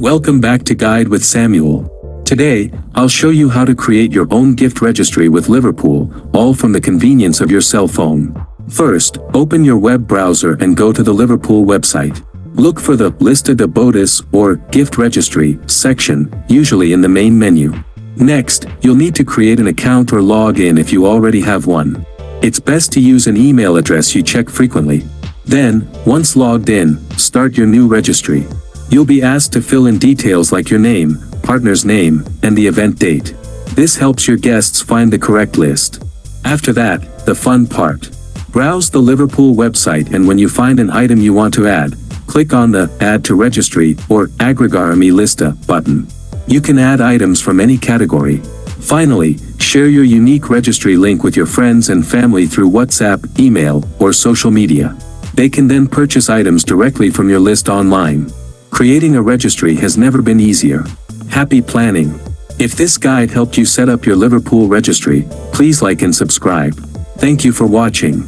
Welcome back to Guide with Samuel. Today, I'll show you how to create your own gift registry with Liverpool, all from the convenience of your cell phone. First, open your web browser and go to the Liverpool website. Look for the Lista de Bodas or Gift Registry section, usually in the main menu. Next, you'll need to create an account or log in if you already have one. It's best to use an email address you check frequently. Then, once logged in, start your new registry. You'll be asked to fill in details like your name, partner's name, and the event date. This helps your guests find the correct list. After that, the fun part. Browse the Liverpool website, and when you find an item you want to add, click on the Add to Registry or Agregar mi lista button. You can add items from any category. Finally, share your unique registry link with your friends and family through WhatsApp, email, or social media. They can then purchase items directly from your list online. Creating a registry has never been easier. Happy planning! If this guide helped you set up your Liverpool registry, please like and subscribe. Thank you for watching.